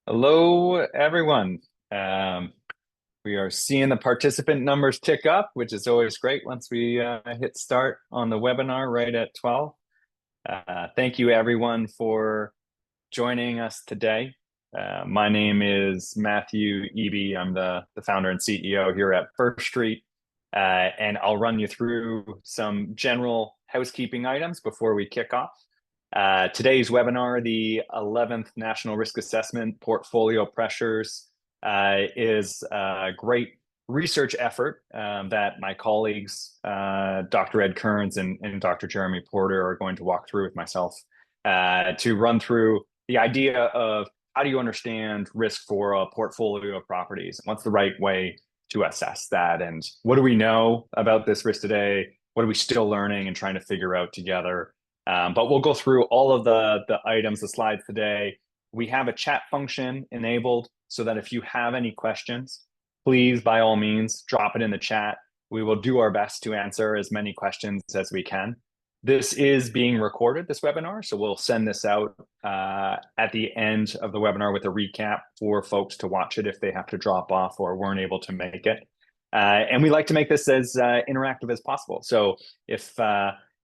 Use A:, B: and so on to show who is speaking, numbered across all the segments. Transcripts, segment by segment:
A: Hello, everyone. Um, we are seeing the participant numbers tick up, which is always great once we hit start on the webinar right at 12. Thank you, everyone, for joining us today. My name is Matthew Eby. I'm the founder and CEO here at First Street, and I'll run you through some general housekeeping items before we kick off. Today's webinar, the 11th National Risk Assessment Portfolio Pressures, is a great research effort that my colleagues, Dr. Ed Kearns and Dr. Jeremy Porter, are going to walk through with myself to run through the idea of how do you understand risk for a portfolio of properties? What's the right way to assess that? And what do we know about this risk today? What are we still learning and trying to figure out together? But we'll go through all of the items, the slides today. We have a chat function enabled so that if you have any questions, please, by all means, drop it in the chat. We will do our best to answer as many questions as we can. This is being recorded, this webinar, so we'll send this out at the end of the webinar with a recap for folks to watch it if they have to drop off or weren't able to make it. And we like to make this as interactive as possible. So if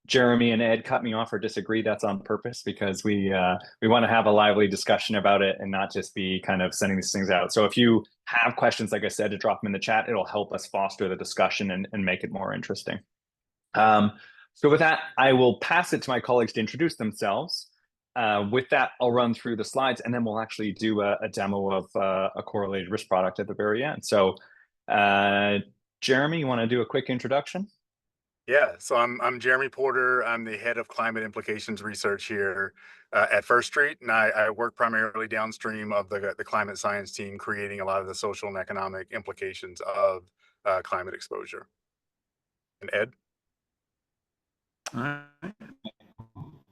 A: Jeremy and Ed cut me off or disagree, that's on purpose because we want to have a lively discussion about it and not just be kind of sending these things out. So if you have questions, like I said, to drop them in the chat, it'll help us foster the discussion and make it more interesting. So with that, I will pass it to my colleagues to introduce themselves. With that, I'll run through the slides and then we'll actually do a demo of a correlated risk product at the very end. So Jeremy, you want to do a quick introduction?
B: Yeah, so I'm Jeremy Porter. I'm the head of climate implications research here at First Street, and I work primarily downstream of the climate science team, creating a lot of the social and economic implications of climate exposure. And Ed?
C: All right.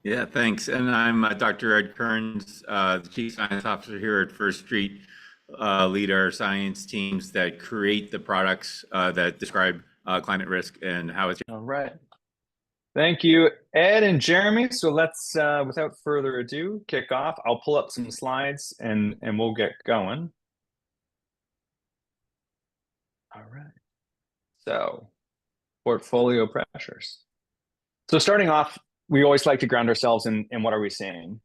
C: Yeah, thanks. And I'm Dr. Ed Kearns, the Chief Science Officer here at First Street, lead our science teams that create the products that describe climate risk and how it's.
A: All right. Thank you, Ed and Jeremy. So let's, without further ado, kick off. I'll pull up some slides and we'll get going. All right. So portfolio pressures. So starting off, we always like to ground ourselves in what are we seeing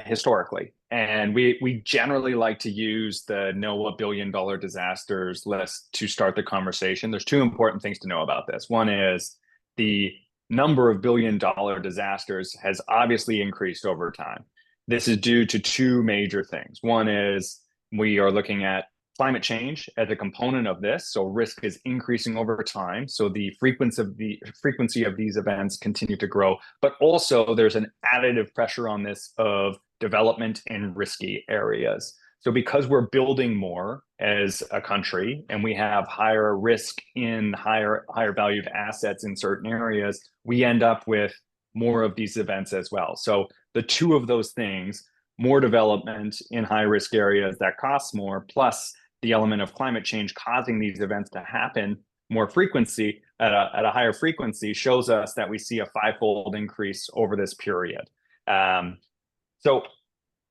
A: historically. And we generally like to use the NOAA billion-dollar disasters list to start the conversation. There's two important things to know about this. One is the number of billion-dollar disasters has obviously increased over time. This is due to two major things. One is we are looking at climate change as a component of this, so risk is increasing over time. So the frequency of these events continue to grow, but also there's an additive pressure on this of development in risky areas. So because we're building more as a country and we have higher risk in higher valued assets in certain areas, we end up with more of these events as well. So the two of those things, more development in high risk areas that costs more, plus the element of climate change causing these events to happen more frequency at a higher frequency, shows us that we see a fivefold increase over this period. So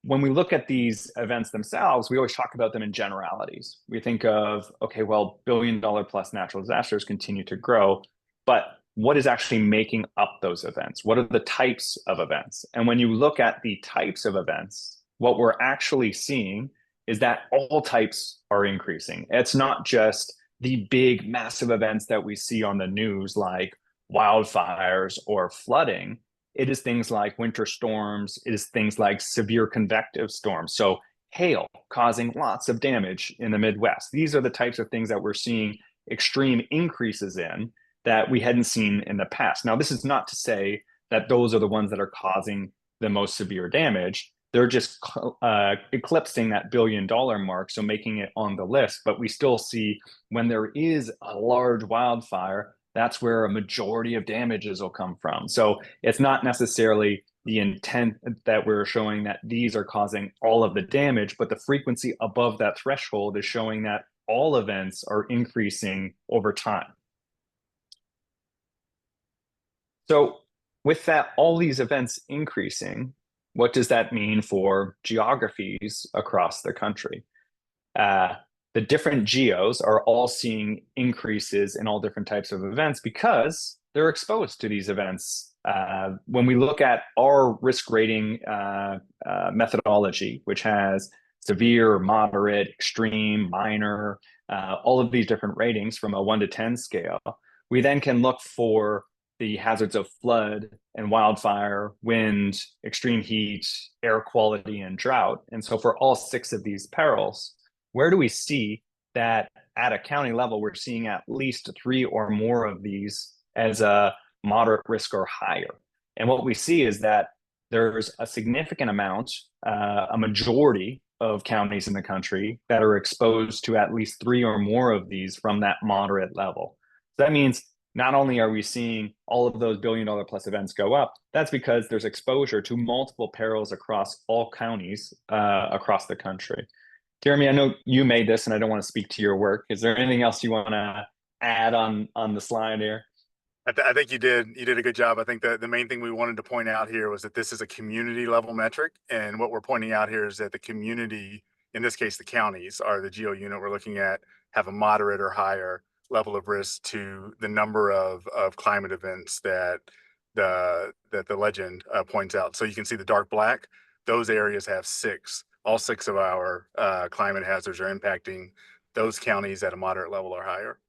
A: when we look at these events themselves, we always talk about them in generalities. We think of, okay, well, billion-dollar plus natural disasters continue to grow, but what is actually making up those events? What are the types of events? And when you look at the types of events, what we're actually seeing is that all types are increasing. It's not just the big, massive events that we see on the news like wildfires or flooding. It is things like winter storms. It is things like severe convective storms. So hail causing lots of damage in the Midwest. These are the types of things that we're seeing extreme increases in that we hadn't seen in the past. Now, this is not to say that those are the ones that are causing the most severe damage. They're just eclipsing that billion-dollar mark, so making it on the list. But we still see when there is a large wildfire, that's where a majority of damages will come from. So it's not necessarily the intent that we're showing that these are causing all of the damage, but the frequency above that threshold is showing that all events are increasing over time. So with that, all these events increasing, what does that mean for geographies across the country? The different geos are all seeing increases in all different types of events because they're exposed to these events. When we look at our risk rating methodology, which has severe, moderate, extreme, minor, all of these different ratings from a 1 to 10 scale, we then can look for the hazards of flood and wildfire, wind, extreme heat, air quality, and drought. And so for all 6 of these perils, where do we see that at a county level, we're seeing at least 3 or more of these as a moderate risk or higher? And what we see is that there's a significant amount, a majority of counties in the country that are exposed to at least 3 or more of these from that moderate level. So that means not only are we seeing all of those billion-dollar plus events go up, that's because there's exposure to multiple perils across all counties across the country. Jeremy, I know you made this, and I don't want to speak to your work. Is there anything else you want to add on the slide here?
B: I think you did a good job. I think the main thing we wanted to point out here was that this is a community level metric. And what we're pointing out here is that the community, in this case, the counties are the geo unit we're looking at, have a moderate or higher level of risk to the number of climate events that the legend points out. So you can see the dark black, those areas have 6. All 6 of our climate hazards are impacting those counties at a moderate level or higher.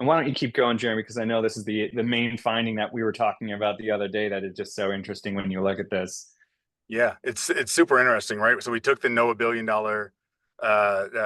A: And why don't you keep going, Jeremy? Because I know this is the main finding that we were talking about the other day that is just so interesting when you look at this.
B: Yeah, it's super interesting, right? So we took the NOAA billion-dollar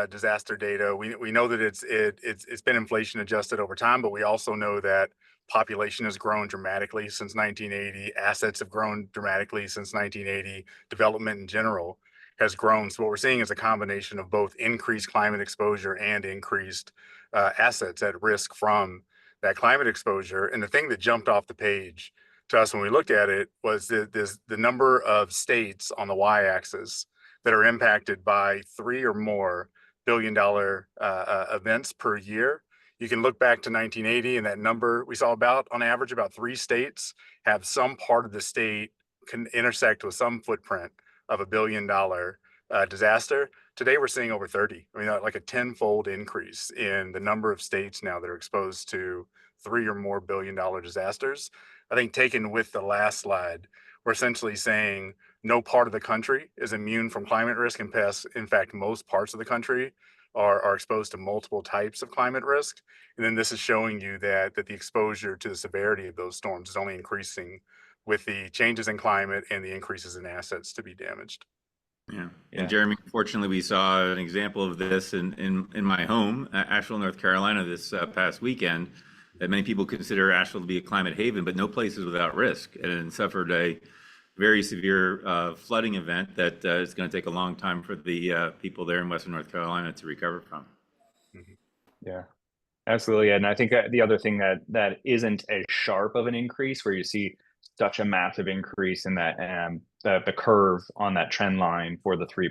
B: disaster data. We know that it's been inflation adjusted over time, but we also know that population has grown dramatically since 1980. Assets have grown dramatically since 1980. Development in general has grown. So what we're seeing is a combination of both increased climate exposure and increased assets at risk from that climate exposure. And the thing that jumped off the page to us when we looked at it was the number of states on the y-axis that are impacted by 3 or more billion-dollar events per year. You can look back to 1980, and that number we saw on average, about 3 states have some part of the state can intersect with some footprint of $1 billion disaster. Today, we're seeing over 30. I mean, like a 10-fold increase in the number of states now that are exposed to 3 or more billion-dollar disasters. I think taken with the last slide, we're essentially saying no part of the country is immune from climate risk and pests. In fact, most parts of the country are exposed to multiple types of climate risk. And then this is showing you that the exposure to the severity of those storms is only increasing with the changes in climate and the increases in assets to be damaged.
C: Yeah. And Jeremy, fortunately, we saw an example of this in my home, Asheville, North Carolina, this past weekend. That many people consider Asheville to be a climate haven, but no place is without risk, and suffered a very severe flooding event that is going to take a long time for the people there in Western North Carolina to recover from.
A: Yeah, absolutely. And I think that the other thing that isn't as sharp of an increase, where you see such a massive increase in that the curve on that trend line for the 3+,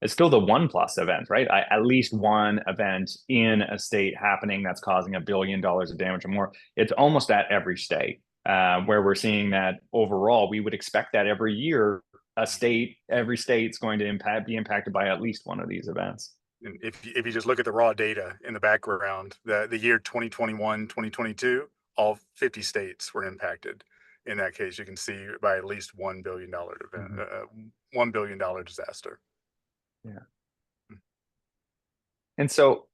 A: it's still the 1+ event, right? At least one event in a state happening that's causing $1 billion of damage or more. It's almost at every state where we're seeing that overall. We would expect that every year, every state's going to be impacted by at least one of these events.
B: And if you just look at the raw data in the background, the year 2021, 2022, all 50 states were impacted. In that case, you can see by at least $1 billion event, $1 billion disaster.
A: Yeah. And so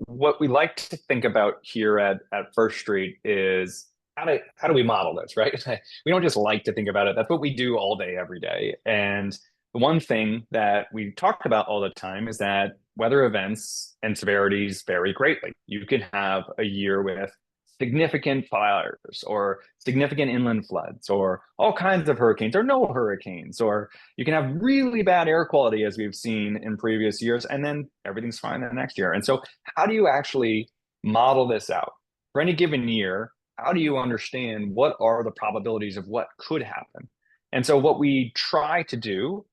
A: what we like to think about here at First Street is how do we model this, right? We don't just like to think about it. That's what we do all day, every day. And the one thing that we talk about all the time is that weather events and severities vary greatly. You can have a year with significant fires or significant inland floods or all kinds of hurricanes or no hurricanes, or you can have really bad air quality as we've seen in previous years, and then everything's fine the next year. And so how do you actually model this out for any given year? How do you understand what are the probabilities of what could happen? And so what we try to do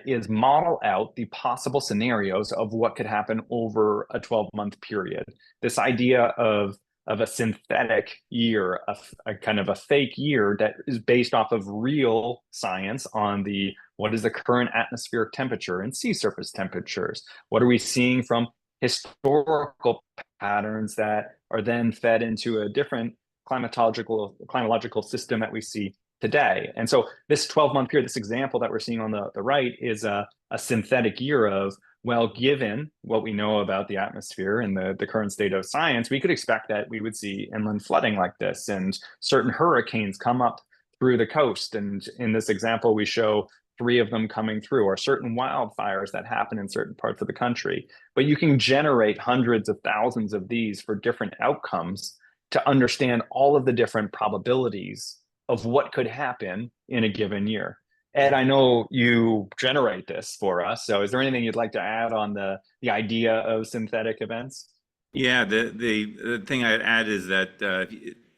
A: is model out the possible scenarios of what could happen over a 12-month period. This idea of of a synthetic year, a kind of a fake year that is based off of real science on what is the current atmospheric temperature and sea surface temperatures? What are we seeing from historical patterns that are then fed into a different climatological system that we see today? And so this 12-month period, this example that we're seeing on the right is a synthetic year of, well, given what we know about the atmosphere and the current state of science, we could expect that we would see inland flooding like this, and certain hurricanes come up through the coast. And in this example, we show 3 of them coming through, or certain wildfires that happen in certain parts of the country. But you can generate hundreds of thousands of these for different outcomes to understand all of the different probabilities of what could happen in a given year. Ed, I know you generate this for us, so is there anything you'd like to add on the idea of synthetic events?
C: Yeah, the thing I'd add is that,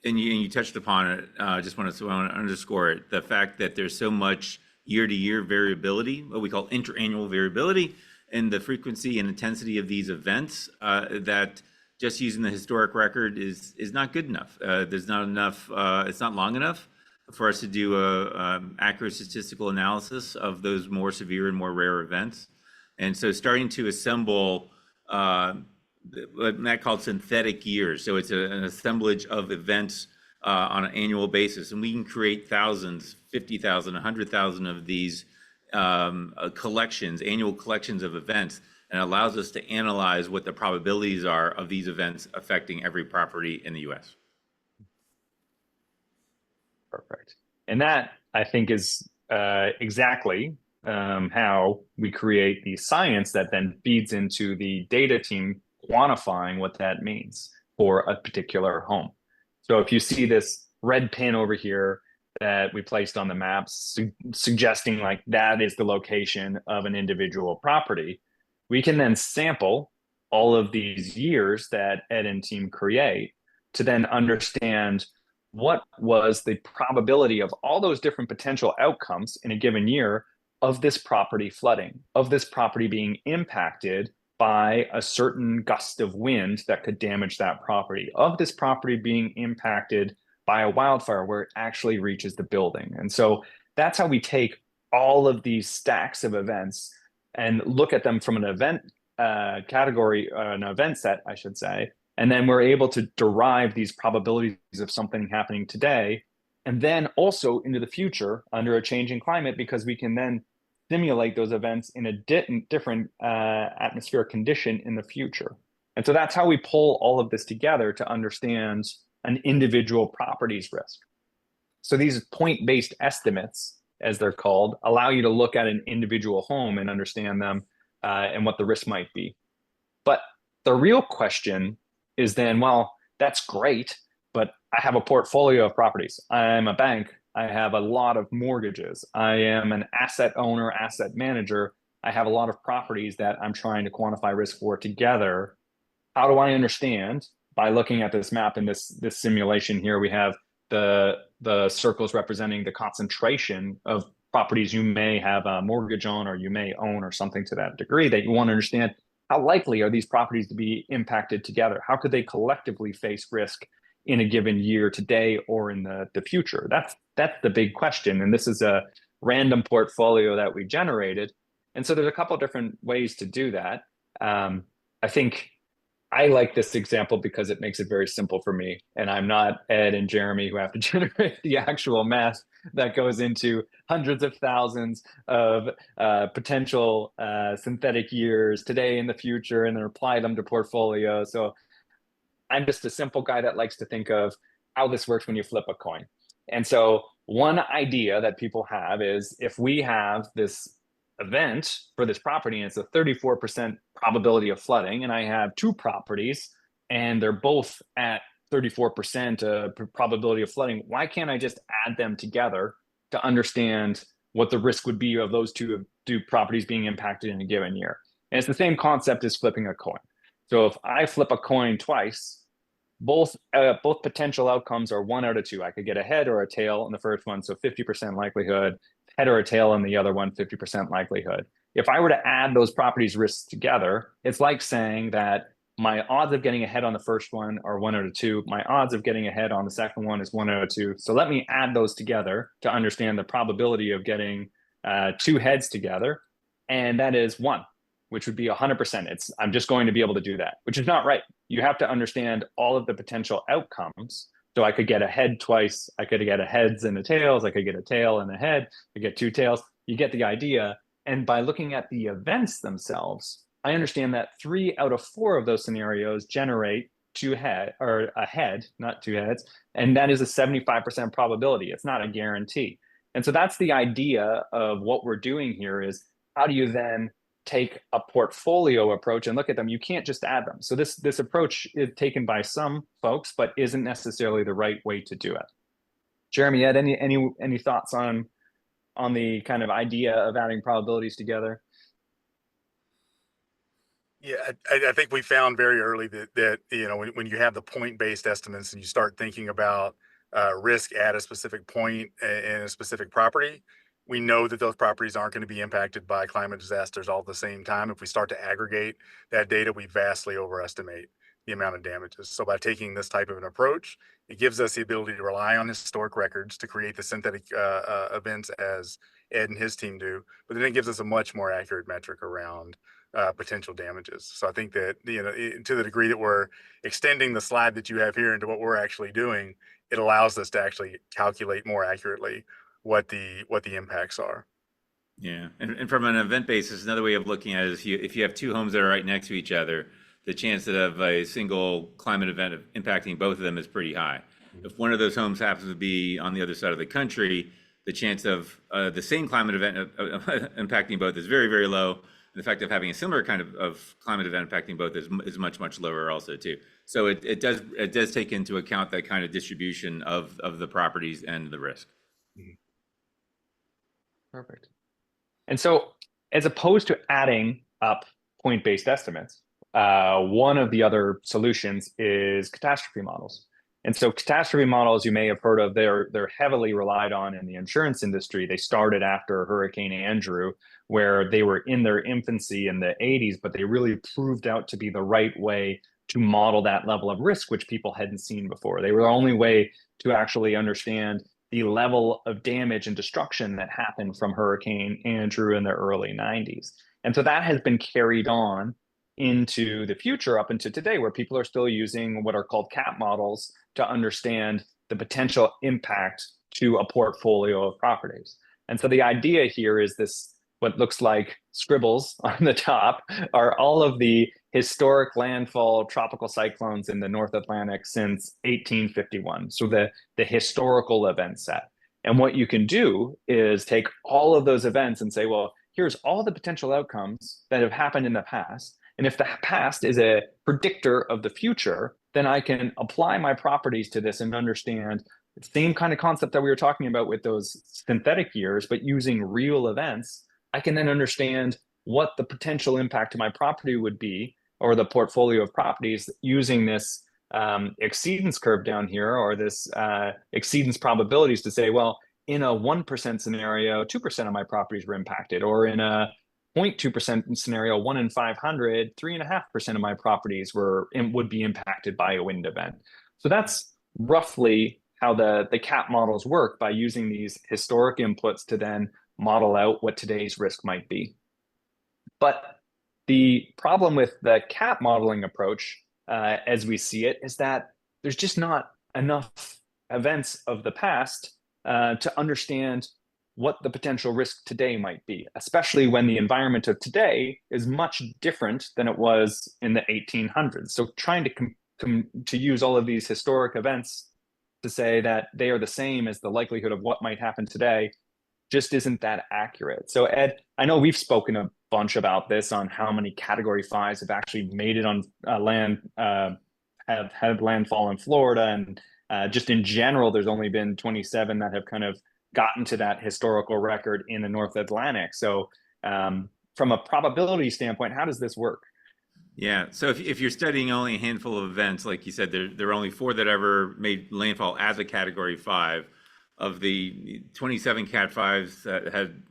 C: and you touched upon it, I want to underscore it, the fact that there's so much year-to-year variability, what we call interannual variability, in the frequency and intensity of these events, that just using the historic record is not good enough. There's not enough, it's not long enough for us to do a accurate statistical analysis of those more severe and more rare events. And so starting to assemble what Matt called synthetic years. So it's an assemblage of events on an annual basis. And we can create thousands, 50,000, 100,000 of these collections, annual collections of events, and allows us to analyze what the probabilities are of these events affecting every property in the US.
A: Perfect. And that, I think, is exactly how we create the science that then feeds into the data team quantifying what that means for a particular home. So if you see this red pin over here that we placed on the maps, suggesting like that is the location of an individual property, we can then sample all of these years that Ed and team create to then understand what was the probability of all those different potential outcomes in a given year of this property flooding, of this property being impacted by a certain gust of wind that could damage that property, of this property being impacted by a wildfire where it actually reaches the building. And so that's how we take all of these stacks of events and look at them from an event category, an event set, I should say, and then we're able to derive these probabilities of something happening today, and then also into the future under a changing climate, because we can then simulate those events in a different atmospheric condition in the future. And so that's how we pull all of this together to understand an individual property's risk. So these point-based estimates, as they're called, allow you to look at an individual home and understand them and what the risk might be. But the real question is then, well, that's great, but I have a portfolio of properties. I'm a bank. I have a lot of mortgages. I am an asset owner, asset manager. I have a lot of properties that I'm trying to quantify risk for together. How do I understand? By looking at this map in this simulation here, we have the circles representing the concentration of properties you may have a mortgage on, or you may own, or something to that degree, that you want to understand how likely are these properties to be impacted together? How could they collectively face risk in a given year today or in the future? That's the big question. And this is a random portfolio that we generated. And so there's a couple of different ways to do that. I think I like this example because it makes it very simple for me. And I'm not Ed and Jeremy who have to generate the actual math that goes into hundreds of thousands of potential synthetic years today in the future, and then apply them to portfolios. So I'm just a simple guy that likes to think of how this works when you flip a coin. And so one idea that people have is, if we have this event for this property and it's a 34% probability of flooding, and I have 2 properties and they're both at 34% probability of flooding, why can't I just add them together to understand what the risk would be of those two properties being impacted in a given year? And it's the same concept as flipping a coin. So if I flip a coin twice, both potential outcomes are 1 out of 2. I could get a head or a tail in the first one, so 50% likelihood, head or a tail in the other one, 50% likelihood. If I were to add those properties risks together, it's like saying that my odds of getting ahead on the first one are 1 out of 2. My odds of getting ahead on the second one is 1 out of 2. So let me add those together to understand the probability of getting 2 heads together. And that is 1, which would be 100%. I'm just going to be able to do that, which is not right. You have to understand all of the potential outcomes. So I could get a head twice. I could get a heads and a tails. I could get a tail and a head. I get 2 tails. You get the idea. And by looking at the events themselves, I understand that 3 out of 4 of those scenarios generate 2 head or a head, not 2 heads. And that is a 75% probability. It's not a guarantee. And so that's the idea of what we're doing here is how do you then take a portfolio approach and look at them? You can't just add them. So this approach is taken by some folks, but isn't necessarily the right way to do it. Jeremy, you had any thoughts on the kind of idea of adding probabilities together?
B: Yeah, I think we found very early that when you have the point-based estimates and you start thinking about risk at a specific point in a specific property, we know that those properties aren't going to be impacted by climate disasters all at the same time. If we start to aggregate that data, we vastly overestimate the amount of damages. So by taking this type of an approach, it gives us the ability to rely on historic records to create the synthetic events as Ed and his team do, but then it gives us a much more accurate metric around potential damages. So I think that, to the degree that we're extending the slide that you have here into what we're actually doing, it allows us to actually calculate more accurately what the impacts are.
C: Yeah, and from an event basis, another way of looking at it is if you have 2 homes that are right next to each other, the chance of a single climate event impacting both of them is pretty high. If one of those homes happens to be on the other side of the country, the chance of the same climate event impacting both is very, very low. And the fact of having a similar kind of climate event impacting both is much, much lower also too. So it does take into account that kind of distribution of the properties and the risk.
A: Perfect. And so as opposed to adding up point-based estimates, one of the other solutions is catastrophe models. And so catastrophe models, you may have heard of, they're heavily relied on in the insurance industry. They started after Hurricane Andrew, where they were in their infancy in the 80s, but they really proved out to be the right way to model that level of risk, which people hadn't seen before. They were the only way to actually understand the level of damage and destruction that happened from Hurricane Andrew in the early 90s. And so that has been carried on into the future up into today, where people are still using what are called CAP models to understand the potential impact to a portfolio of properties. And so the idea here is this, what looks like scribbles on the top are all of the historic landfall tropical cyclones in the North Atlantic since 1851. So the historical event set. And what you can do is take all of those events and say, well, here's all the potential outcomes that have happened in the past. And if the past is a predictor of the future, then I can apply my properties to this and understand the same kind of concept that we were talking about with those synthetic years, but using real events. I can then understand what the potential impact to my property would be, or the portfolio of properties, using this exceedance curve down here, or this exceedance probabilities to say, well, in a 1% scenario, 2% of my properties were impacted, or in a 0.2% scenario, 1 in 500, 3.5% of my properties would be impacted by a wind event. So that's roughly how the CAP models work, by using these historic inputs to then model out what today's risk might be. But the problem with the CAP modeling approach, as we see it, is that there's just not enough events of the past to understand what the potential risk today might be, especially when the environment of today is much different than it was in the 1800s. So trying to use all of these historic events to say that they are the same as the likelihood of what might happen today just isn't that accurate. So Ed, I know we've spoken a bunch about this, on how many Category 5s have actually made it on land, have had landfall in Florida, and just in general, there's only been 27 that have kind of gotten to that historical record in the North Atlantic. So from a probability standpoint, how does this work?
C: Yeah, so if you're studying only a handful of events, like you said, there are only 4 that ever made landfall as a Category 5. of the 27 Cat 5s that had,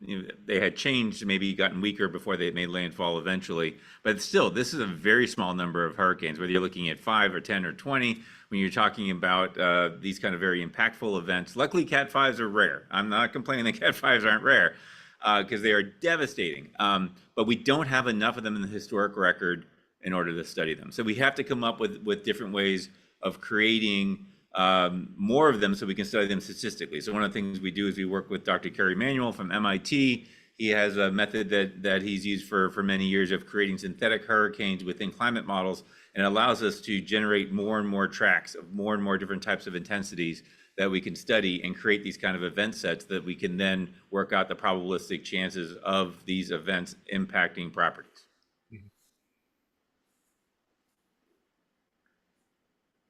C: they had changed, maybe gotten weaker before they made landfall eventually. But still, this is a very small number of hurricanes, whether you're looking at 5 or 10 or 20, when you're talking about these kind of very impactful events. Luckily, Cat 5s are rare. I'm not complaining that Cat 5s aren't rare, because they are devastating. But we don't have enough of them in the historic record in order to study them. So we have to come up with different ways of creating more of them so we can study them statistically. So one of the things we do is we work with Dr. Kerry Manuel from MIT. He has a method that he's used for many years of creating synthetic hurricanes within climate models, and it allows us to generate more and more tracks of more and more different types of intensities that we can study and create these kind of event sets that we can then work out the probabilistic chances of these events impacting properties.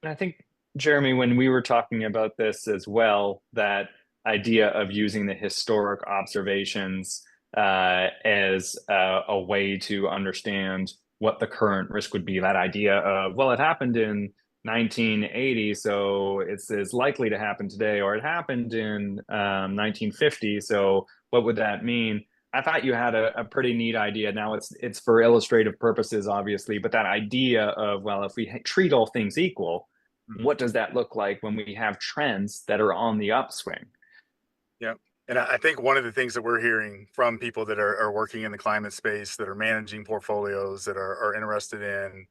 A: I think, Jeremy, when we were talking about this as well, that idea of using the historic observations as a way to understand what the current risk would be, that idea of, well, it happened in 1980, so it's as likely to happen today, or it happened in 1950, so what would that mean? I thought you had a pretty neat idea. Now it's for illustrative purposes, obviously, but that idea of, well, if we treat all things equal, what does that look like when we have trends that are on the upswing?
B: Yeah. And I think one of the things that we're hearing from people that are working in the climate space, that are managing portfolios, that are interested in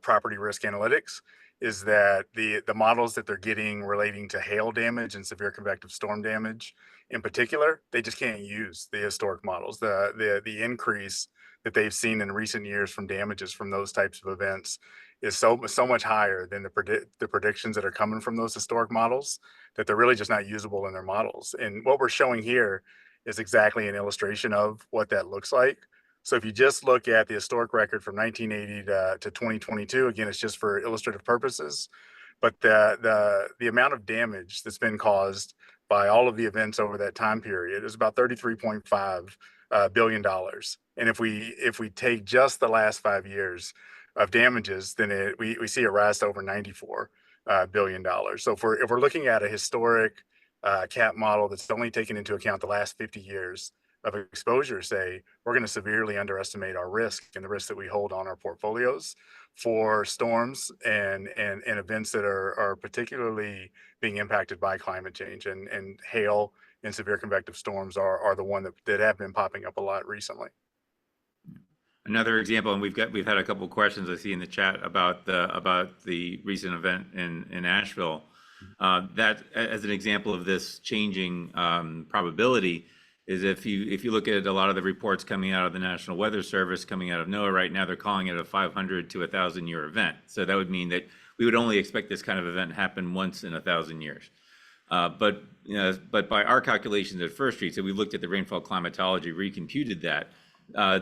B: property risk analytics, is that the models that they're getting relating to hail damage and severe convective storm damage in particular, they just can't use the historic models. The increase that they've seen in recent years from damages from those types of events is so much higher than the predictions that are coming from those historic models, that they're really just not usable in their models. And what we're showing here is exactly an illustration of what that looks like. So if you just look at the historic record from 1980 to 2022, again, it's just for illustrative purposes, but the amount of damage that's been caused by all of the events over that time period is about $33.5 billion. And if we take just the last 5 years of damages, then we see it rise to over $94 billion. So if we're looking at a historic CAT model that's only taken into account the last 50 years of exposure, say, we're going to severely underestimate our risk and the risk that we hold on our portfolios for storms and events that are particularly being impacted by climate change, and hail and severe convective storms are the one that have been popping up a lot recently.
C: Another example, and we've had a couple of questions I see in the chat about the recent event in Asheville. That as an example of this changing probability is if you look at a lot of the reports coming out of the National Weather Service, coming out of NOAA right now, they're calling it a 500 to 1,000 year event. So that would mean that we would only expect this kind of event to happen once in 1,000 years. But by our calculations at First Street, so we looked at the rainfall climatology, recomputed that.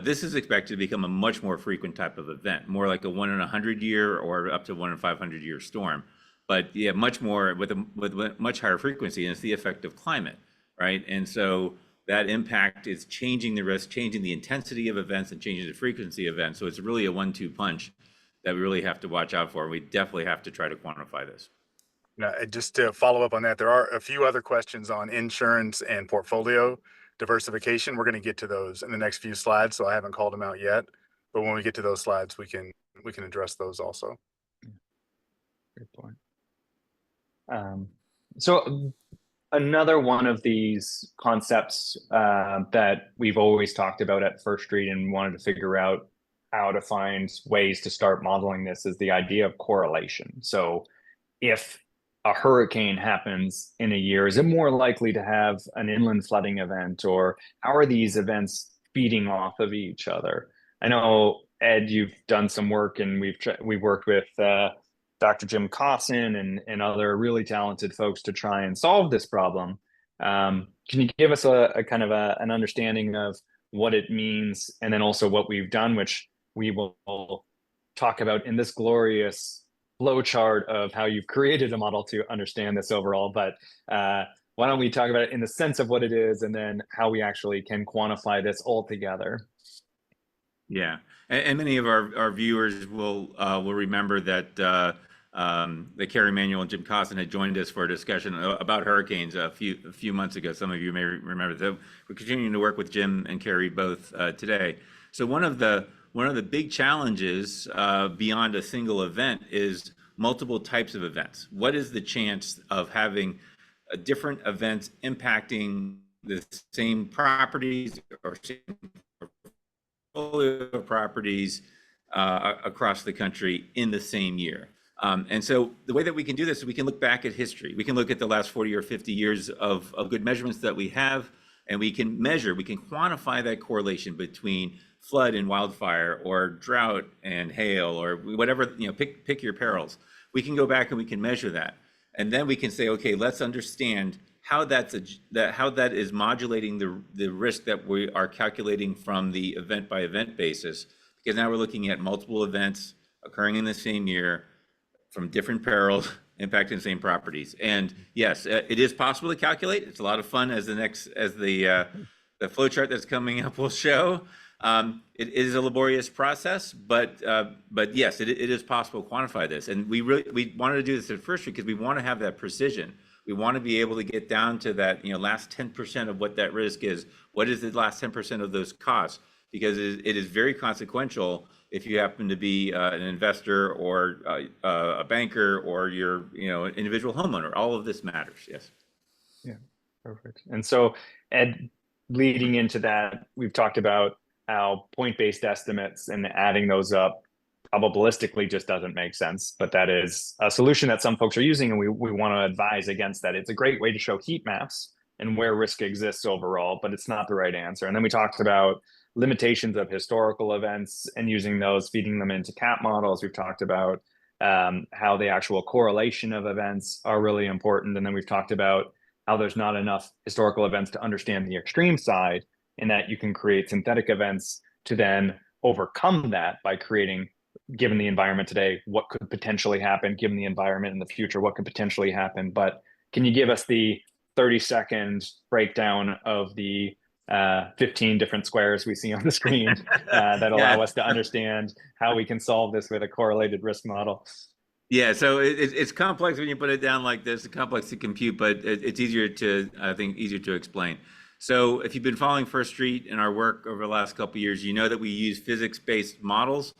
C: This is expected to become a much more frequent type of event, more like a 1 in 100 year or up to 1 in 500 year storm. But yeah, much more with a much higher frequency, and it's the effect of climate, right? And so that impact is changing the risk, changing the intensity of events, and changing the frequency of events. So it's really a 1-2 punch that we really have to watch out for. We definitely have to try to quantify this.
B: Now, just to follow up on that, there are a few other questions on insurance and portfolio diversification. We're going to get to those in the next few slides, so I haven't called them out yet. But when we get to those slides, we can address those also.
A: Good point. So another one of these concepts that we've always talked about at First Street and wanted to figure out how to find ways to start modeling this is the idea of correlation. So if a hurricane happens in a year, is it more likely to have an inland flooding event, or how are these events feeding off of each other? I know, Ed, you've done some work, and we've worked with Dr. Jim Cosson and other really talented folks to try and solve this problem. Can you give us a kind of an understanding of what it means, and then also what we've done, which we will talk about in this glorious flowchart of how you've created a model to understand this overall. But why don't we talk about it in the sense of what it is, and then how we actually can quantify this all together?
C: Yeah, and many of our viewers will remember that that Kerry Emanuel and Jim Costin had joined us for a discussion about hurricanes a few months ago. Some of you may remember that. We're continuing to work with Jim and Kerry both today. So one of the big challenges beyond a single event is multiple types of events. What is the chance of having different events impacting the same properties or same portfolio of properties across the country in the same year? And so the way that we can do this is we can look back at history. We can look at the last 40 or 50 years of good measurements that we have, and we can quantify that correlation between flood and wildfire, or drought and hail, or whatever, pick your perils. We can go back and we can measure that. And then we can say, okay, let's understand how that is modulating the risk that we are calculating from the event by event basis, because now we're looking at multiple events occurring in the same year from different perils impacting the same properties. And yes, it is possible to calculate. It's a lot of fun, as the flow chart that's coming up will show. It is a laborious process, but yes, it is possible to quantify this. And we wanted to do this at First Street because we want to have that precision. We want to be able to get down to that, last 10% of what that risk is. What is the last 10% of those costs? Because it is very consequential if you happen to be an investor or a banker, or you're, an individual homeowner. All of this matters. Yes.
A: Yeah, perfect. And so, Ed, leading into that, we've talked about how point-based estimates and adding those up probabilistically just doesn't make sense, but that is a solution that some folks are using, and we want to advise against that. It's a great way to show heat maps and where risk exists overall, but it's not the right answer. And then we talked about limitations of historical events and using those, feeding them into CAP models. We've talked about how the actual correlation of events are really important. And then we've talked about how there's not enough historical events to understand the extreme side, and that you can create synthetic events to then overcome that by creating, given the environment today, what could potentially happen, given the environment in the future, what could potentially happen. But can you give us the 30-second breakdown of the 15 different squares we see on the screen that allow us to understand how we can solve this with a correlated risk model?
C: Yeah, so it's complex when you put it down like this. It's complex to compute, but it's easier to explain. So if you've been following First Street and our work over the last couple of years, you know that we use physics-based models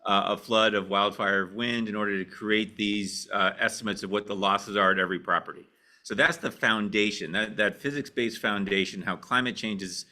C: of flood, of wildfire, of wind, in order to create these estimates of what the losses are at every property. So that's the foundation, that physics-based foundation, how climate change is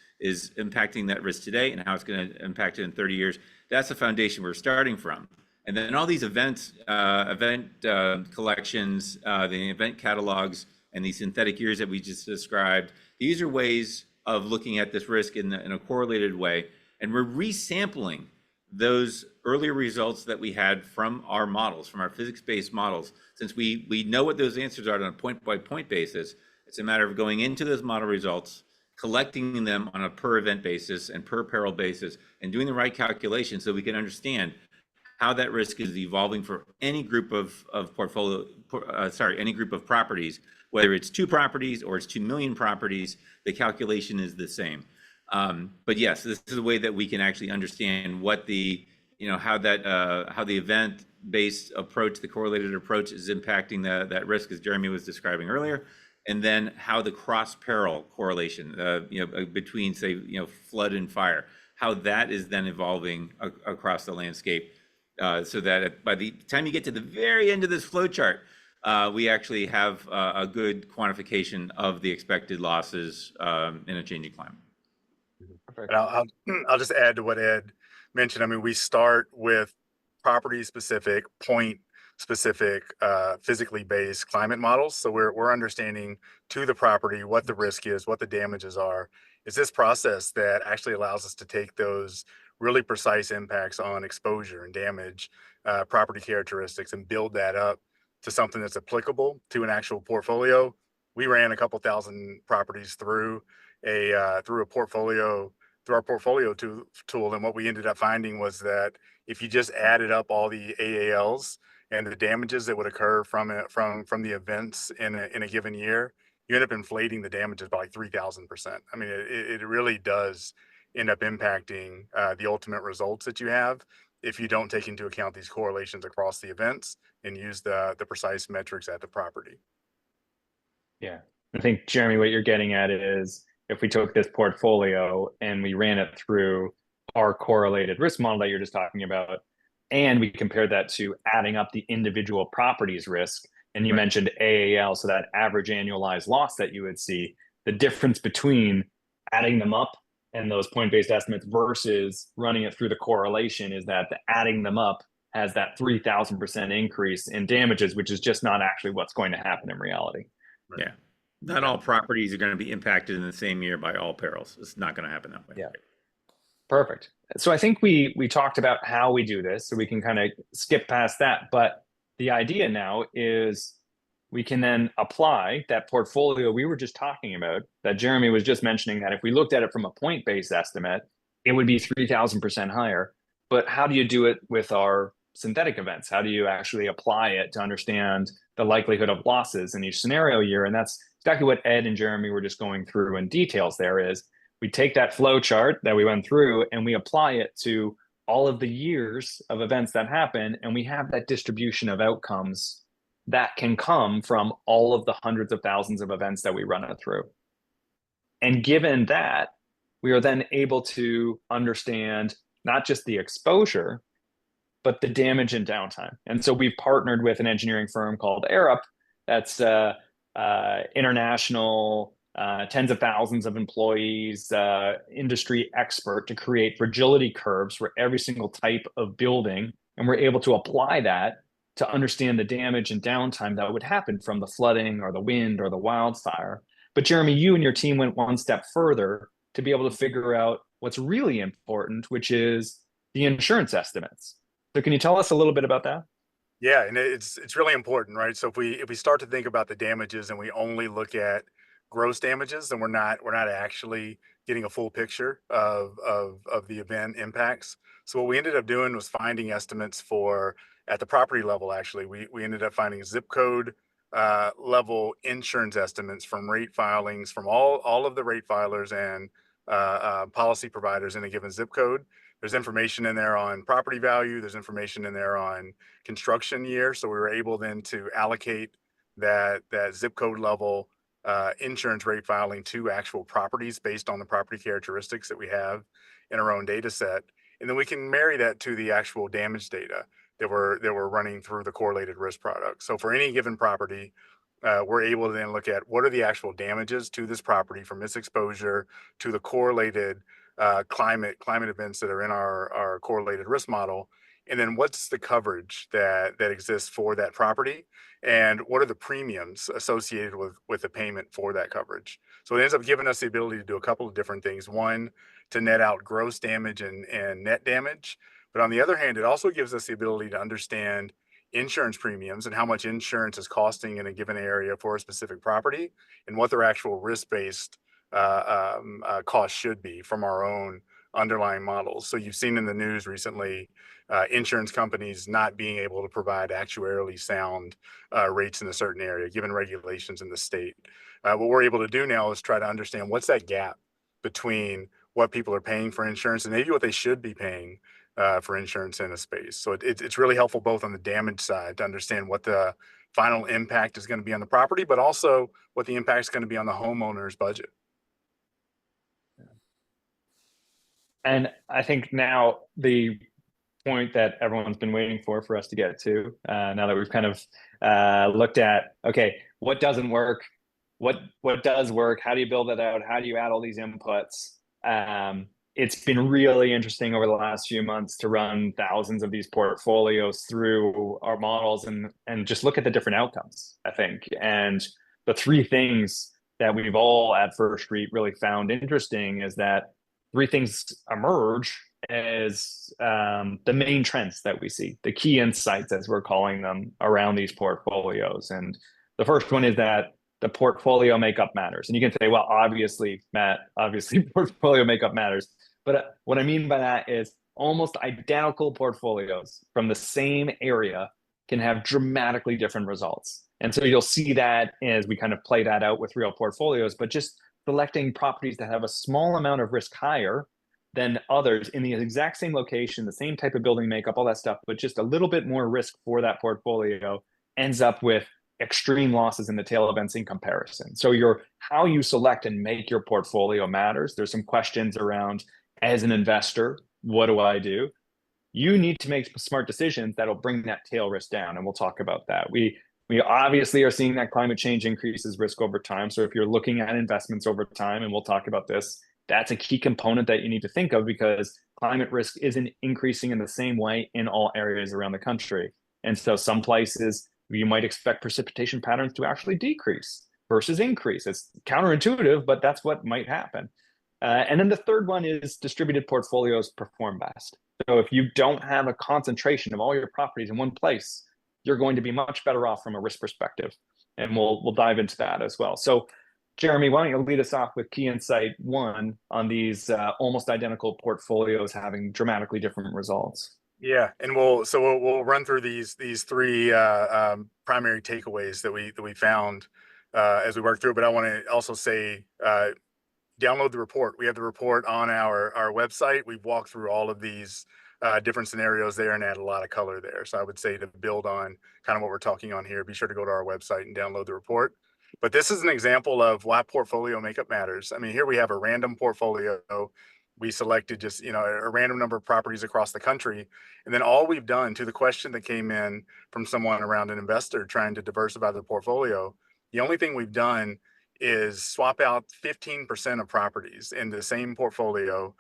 C: impacting that risk today and how it's going to impact it in 30 years. That's the foundation we're starting from. And then all these event collections, the event catalogs, and these synthetic years that we just described, these are ways of looking at this risk in a correlated way. And we're resampling those earlier results that we had from our models, from our physics-based models. Since we know what those answers are on a point-by-point basis, it's a matter of going into those model results, collecting them on a per event basis and per peril basis, and doing the right calculation so we can understand how that risk is evolving for any group of any group of properties, whether it's 2 properties or it's 2 million properties. The calculation is the same. But yes, this is a way that we can actually understand what how the event-based approach, the correlated approach, is impacting that risk, as Jeremy was describing earlier, and then how the cross-peril correlation, between, say, flood and fire, how that is then evolving across the landscape, so that by the time you get to the very end of this flow chart, we actually have a good quantification of the expected losses in a changing climate.
B: And I'll just add to what Ed mentioned. I mean, we start with property-specific, point-specific, physically based climate models. So we're understanding to the property what the risk is, what the damages are. It's this process that actually allows us to take those really precise impacts on exposure and damage, property characteristics, and build that up to something that's applicable to an actual portfolio. We ran a couple thousand properties through our portfolio tool, and what we ended up finding was that if you just added up all the AALs and the damages that would occur from the events in a given year, you end up inflating the damages by like 3,000%. I mean, it really does end up impacting the ultimate results that you have if you don't take into account these correlations across the events and use the precise metrics at the property.
A: Yeah. I think, Jeremy, what you're getting at is if we took this portfolio and we ran it through our correlated risk model that you're just talking about, and we compared that to adding up the individual properties risk, and you mentioned AAL, so that average annualized loss that you would see, the difference between adding them up and those point-based estimates versus running it through the correlation is that the adding them up has that 3,000% increase in damages, which is just not actually what's going to happen in reality.
C: Yeah. Not all properties are going to be impacted in the same year by all perils. It's not going to happen that way.
A: Yeah. Perfect. So I think we talked about how we do this, so we can kind of skip past that. But the idea now is we can then apply that portfolio we were just talking about, that Jeremy was just mentioning, that if we looked at it from a point-based estimate, it would be 3,000% higher. But how do you do it with our synthetic events? How do you actually apply it to understand the likelihood of losses in each scenario year? And that's exactly what Ed and Jeremy were just going through in details. There is, we take that flow chart that we went through and we apply it to all of the years of events that happen, and we have that distribution of outcomes that can come from all of the hundreds of thousands of events that we run it through. And given that, we are then able to understand not just the exposure, but the damage and downtime. And so we've partnered with an engineering firm called Arup, that's international, tens of thousands of employees, industry expert, to create fragility curves for every single type of building. And we're able to apply that to understand the damage and downtime that would happen from the flooding or the wind or the wildfire. But Jeremy, you and your team went one step further to be able to figure out what's really important, which is the insurance estimates. So can you tell us a little bit about that?
B: Yeah, and it's really important, right? So if we start to think about the damages and we only look at gross damages, then we're not actually getting a full picture of the event impacts. So what we ended up doing was finding estimates for, at the property level. Actually, we ended up finding zip code level insurance estimates from rate filings from all of the rate filers and policy providers in a given zip code. There's information in there on property value. There's information in there on construction year. So we were able then to allocate that zip code level insurance rate filing to actual properties based on the property characteristics that we have in our own data set. And then we can marry that to the actual damage data that we're running through the correlated risk product. So for any given property, we're able to then look at what are the actual damages to this property from its exposure to the correlated climate events that are in our correlated risk model, and then what's the coverage that exists for that property, and what are the premiums associated with the payment for that coverage. So it ends up giving us the ability to do a couple of different things. One, to net out gross damage and net damage, but on the other hand, it also gives us the ability to understand insurance premiums and how much insurance is costing in a given area for a specific property, and what their actual risk-based cost should be from our own underlying models. So you've seen in the news recently, insurance companies not being able to provide actuarially sound rates in a certain area, given regulations in the state. What we're able to do now is try to understand what's that gap between what people are paying for insurance and maybe what they should be paying for insurance in a space. So it's really helpful both on the damage side to understand what the final impact is going to be on the property, but also what the impact is going to be on the homeowner's budget.
A: And I think now the point that everyone's been waiting for us to get to, now that we've kind of looked at, okay, what doesn't work, what does work, how do you build that out, how do you add all these inputs? It's been really interesting over the last few months to run thousands of these portfolios through our models and just look at the different outcomes, I think. And the three things that we've all at First Street really found interesting is that three things emerge as the main trends that we see, the key insights, as we're calling them, around these portfolios. And the first one is that the portfolio makeup matters. And you can say, well, obviously, Matt, portfolio makeup matters. But what I mean by that is almost identical portfolios from the same area can have dramatically different results. And so you'll see that as we kind of play that out with real portfolios, but just selecting properties that have a small amount of risk higher than others in the exact same location, the same type of building makeup, all that stuff, but just a little bit more risk for that portfolio ends up with extreme losses in the tail events in comparison. So how you select and make your portfolio matters. There's some questions around, as an investor, what do I do? You need to make smart decisions that'll bring that tail risk down, and we'll talk about that. We obviously are seeing that climate change increases risk over time. So if you're looking at investments over time, and we'll talk about this, that's a key component that you need to think of, because climate risk isn't increasing in the same way in all areas around the country. And so some places you might expect precipitation patterns to actually decrease versus increase. It's counterintuitive, but that's what might happen. And then the third one is distributed portfolios perform best. So if you don't have a concentration of all your properties in one place, you're going to be much better off from a risk perspective. And we'll dive into that as well. So Jeremy, why don't you lead us off with key insight one on these almost identical portfolios having dramatically different results?
B: Yeah, and we'll run through these three primary takeaways that we found as we work through. But I want to also say, download the report. We have the report on our website. We've walked through all of these different scenarios there and add a lot of color there. So I would say, to build on kind of what we're talking on here, be sure to go to our website and download the report. But this is an example of why portfolio makeup matters. I mean, here we have a random portfolio. We selected just, a random number of properties across the country. And then all we've done, to the question that came in from someone around an investor trying to diversify their portfolio, the only thing we've done is swap out 15% of properties in the same portfolio.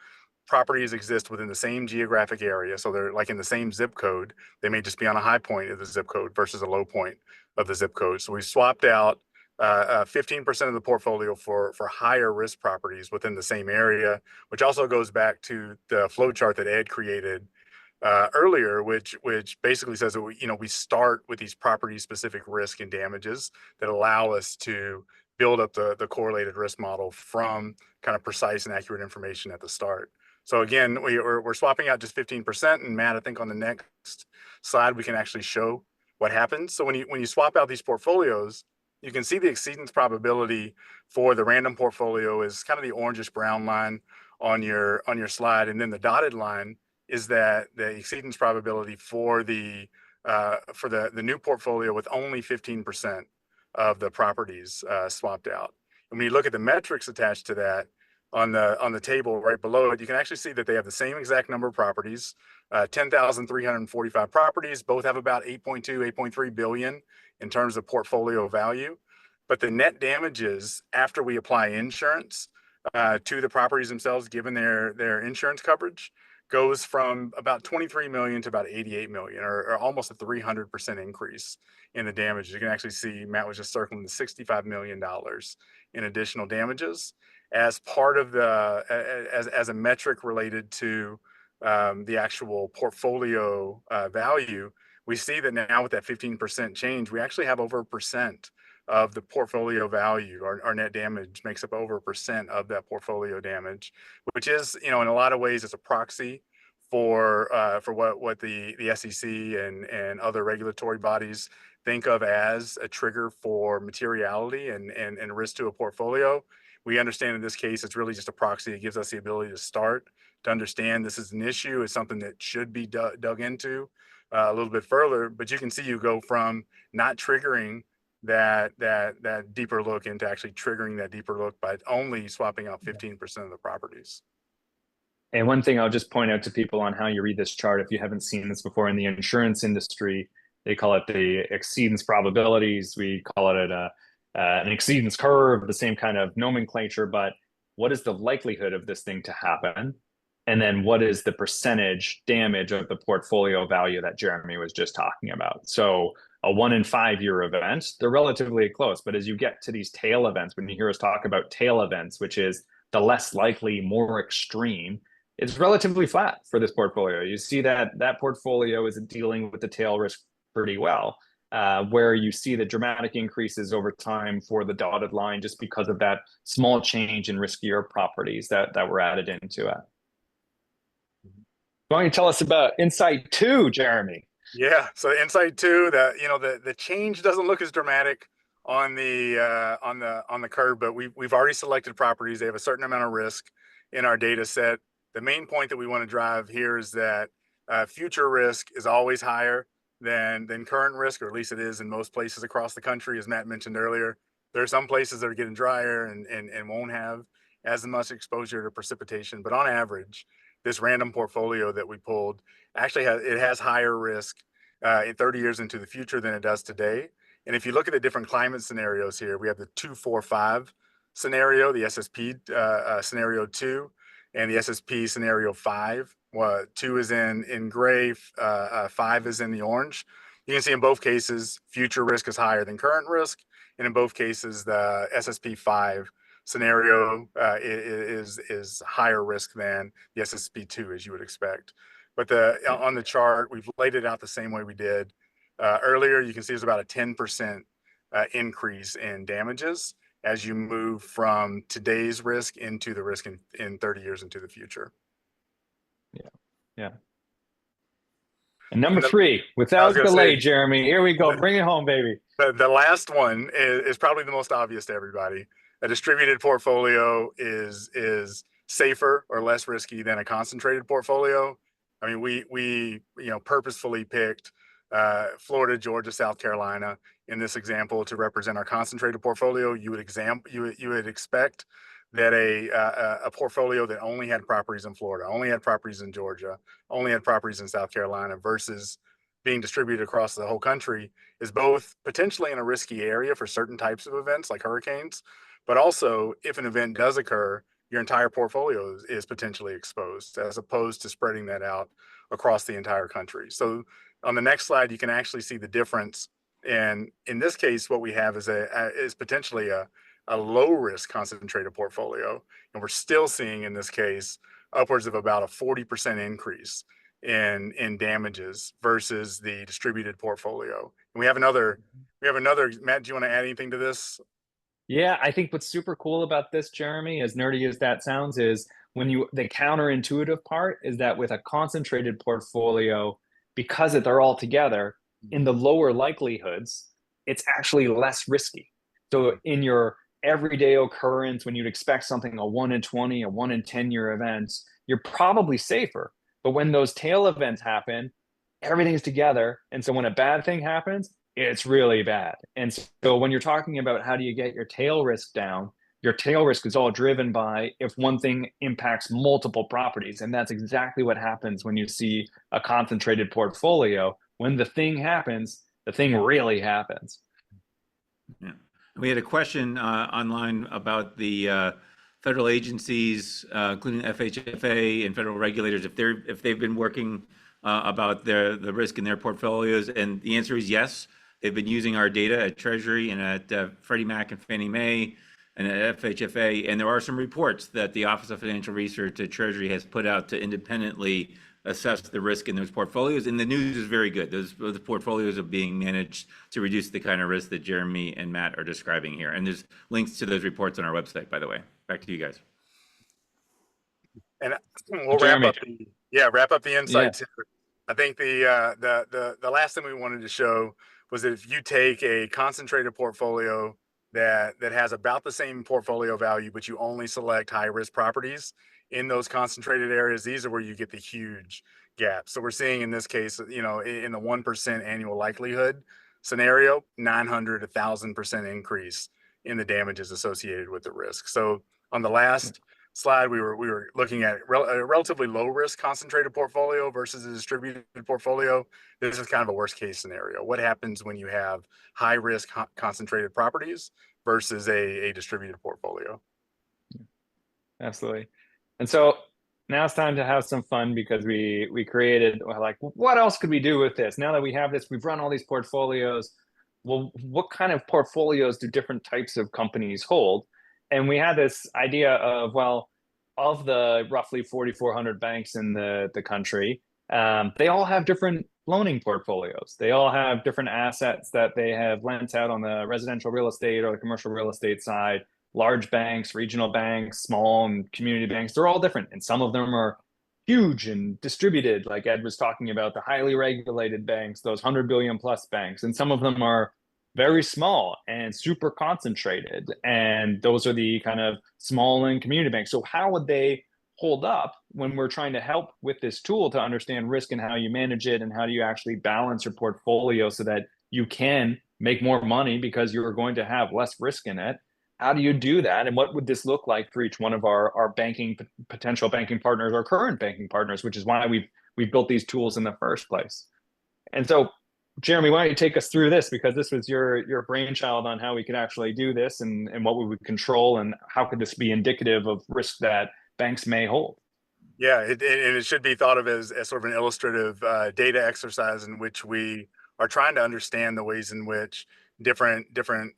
B: Properties exist within the same geographic area, so they're like in the same zip code. They may just be on a high point of the zip code versus a low point of the zip code. So we swapped out 15% of the portfolio for higher risk properties within the same area, which also goes back to the flow chart that Ed created earlier, which basically says that we start with these property specific risk and damages that allow us to build up the correlated risk model from kind of precise and accurate information at the start. So again, we're swapping out just 15%, and Matt, I think on the next slide we can actually show what happens. So when you swap out these portfolios, you can see the exceedance probability for the random portfolio is kind of the orangish brown line on your slide, and then the dotted line is that the exceedance probability for the new portfolio with only 15% of the properties swapped out. And when you look at the metrics attached to that on the table right below it, you can actually see that they have the same exact number of properties, 10,345 properties. Both have about 8.3 billion in terms of portfolio value. But the net damages after we apply insurance to the properties themselves, given their insurance coverage, goes from about 23 million to about 88 million, or almost a 300% increase in the damages. You can actually see Matt was just circling the $65 million in additional damages as part of as a metric related to the actual portfolio value. We see that now with that 15% change, we actually have over 1% of the portfolio value. Our net damage makes up over 1% of that portfolio damage, which is, in a lot of ways, it's a proxy for what the SEC and other regulatory bodies think of as a trigger for materiality and risk to a portfolio. We understand in this case, it's really just a proxy. It gives us the ability to start to understand this is an issue. It's something that should be dug into a little bit further. But you can see you go from not triggering that deeper look into actually triggering that deeper look by only swapping out 15% of the properties.
A: And one thing I'll just point out to people on how you read this chart, if you haven't seen this before, in the insurance industry, they call it the exceedance probabilities. We call it an exceedance curve, the same kind of nomenclature. But what is the likelihood of this thing to happen? And then what is the percentage damage of the portfolio value that Jeremy was just talking about? So a 1 in 5 year event, they're relatively close. But as you get to these tail events, when you hear us talk about tail events, which is the less likely, more extreme, it's relatively flat for this portfolio. You see that portfolio is dealing with the tail risk pretty well, where you see the dramatic increases over time for the dotted line just because of that small change in riskier properties that were added into it. Why don't you tell us about insight 2, Jeremy?
B: Yeah, so insight 2, the change doesn't look as dramatic on the curve, but we've already selected properties. They have a certain amount of risk in our data set. the main point that we want to drive here is that future risk is always higher than current risk, or at least it is in most places across the country. As Matt mentioned earlier, there are some places that are getting drier and won't have as much exposure to precipitation. But on average, this random portfolio that we pulled actually has higher risk in 30 years into the future than it does today. And if you look at the different climate scenarios here, we have the 2-4-5 scenario, the SSP scenario 2, and the SSP scenario 5. 2 is in gray, 5 is in the orange. You can see in both cases, future risk is higher than current risk. And in both cases, the SSP 5 scenario is higher risk than the SSP 2, as you would expect. But on the chart, we've laid it out the same way we did earlier. You can see there's about a 10% increase in damages as you move from today's risk into the risk in 30 years into the future.
A: Yeah. And number 3, without delay, Jeremy, here we go. Bring it home, baby.
B: The last one is probably the most obvious to everybody. A distributed portfolio is safer or less risky than a concentrated portfolio. I mean, we purposefully picked Florida, Georgia, South Carolina in this example to represent our concentrated portfolio. You would expect that a portfolio that only had properties in Florida, only had properties in Georgia, only had properties in South Carolina versus being distributed across the whole country is both potentially in a risky area for certain types of events like hurricanes, but also if an event does occur, your entire portfolio is potentially exposed, as opposed to spreading that out across the entire country. So on the next slide, you can actually see the difference. And in this case, what we have is potentially a low risk concentrated portfolio. And we're still seeing in this case upwards of about a 40% increase in damages versus the distributed portfolio. And we have another, Matt, do you want to add anything to this?
A: Yeah, I think what's super cool about this, Jeremy, as nerdy as that sounds, is the counterintuitive part is that with a concentrated portfolio, because they're all together in the lower likelihoods, it's actually less risky. So in your everyday occurrence, when you'd expect something, a 1 in 20, a 1 in 10-year event, you're probably safer. But when those tail events happen, everything's together. And so when a bad thing happens, it's really bad. And so when you're talking about how do you get your tail risk down, your tail risk is all driven by if one thing impacts multiple properties. And that's exactly what happens when you see a concentrated portfolio. When the thing happens, the thing really happens.
C: Yeah. We had a question online about the federal agencies, including FHFA and federal regulators, if they've been working about the risk in their portfolios, and the answer is yes. They've been using our data at Treasury and at Freddie Mac and Fannie Mae and at FHFA, and there are some reports that the Office of Financial Research at Treasury has put out to independently assess the risk in those portfolios, and the news is very good. Those portfolios are being managed to reduce the kind of risk that Jeremy and Matt are describing here, and there's links to those reports on our website, by the way. Back to you guys.
B: And we'll wrap up the insights. Yeah. I think the last thing we wanted to show was that if you take a concentrated portfolio that has about the same portfolio value, but you only select high risk properties in those concentrated areas, these are where you get the huge gaps. So we're seeing in this case, in the 1% annual likelihood scenario, 900, 1,000% increase in the damages associated with the risk. So on the last slide, we were looking at a relatively low risk concentrated portfolio versus a distributed portfolio. This is kind of a worst case scenario. What happens when you have high risk concentrated properties versus a distributed portfolio?
A: Absolutely. And so now it's time to have some fun, because we created, like, what else could we do with this? Now that we have this, we've run all these portfolios. Well, what kind of portfolios do different types of companies hold? And we had this idea of, well, of the roughly 4,400 banks in the country, they all have different loaning portfolios. They all have different assets that they have lent out on the residential real estate or the commercial real estate side. Large banks, regional banks, small and community banks, they're all different. And some of them are huge and distributed, like Ed was talking about, the highly regulated banks, those 100 billion plus banks. And some of them are very small and super concentrated. And those are the kind of small and community banks. So how would they hold up when we're trying to help with this tool to understand risk and how you manage it and how do you actually balance your portfolio so that you can make more money because you're going to have less risk in it. How do you do that? And what would this look like for each one of our potential banking partners or current banking partners, which is why we've built these tools in the first place. And so, Jeremy, why don't you take us through this, because this was your brainchild on how we could actually do this and what we would control and how could this be indicative of risk that banks may hold.
B: Yeah, it should be thought of as sort of an illustrative data exercise in which we are trying to understand the ways in which different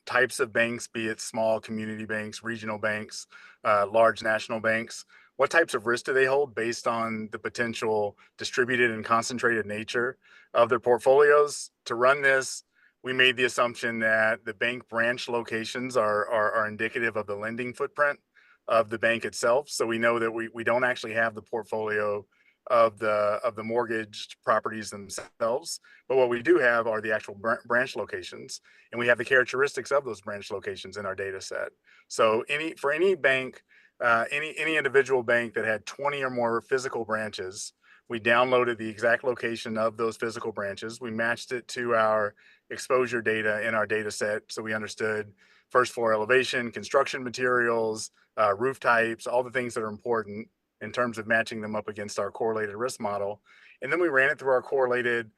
B: types of banks, be it small community banks, regional banks, large national banks, what types of risk do they hold based on the potential distributed and concentrated nature of their portfolios. To run this, we made the assumption that the bank branch locations are indicative of the lending footprint of the bank itself. So we know that we don't actually have the portfolio of the mortgaged properties themselves, but what we do have are the actual branch locations, and we have the characteristics of those branch locations in our data set. So any bank, any individual bank that had 20 or more physical branches, we downloaded the exact location of those physical branches. We matched it to our exposure data in our data set, so we understood first floor elevation, construction materials, roof types, all the things that are important in terms of matching them up against our correlated risk model. And then we ran it through our correlated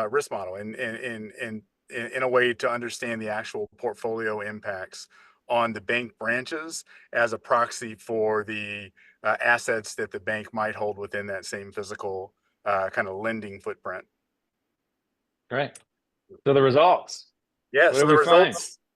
B: risk model in a way to understand the actual portfolio impacts on the bank branches as a proxy for the assets that the bank might hold within that same physical kind of lending footprint.
A: Right. So the results.
B: Yeah,
A: what
B: so
A: do we find?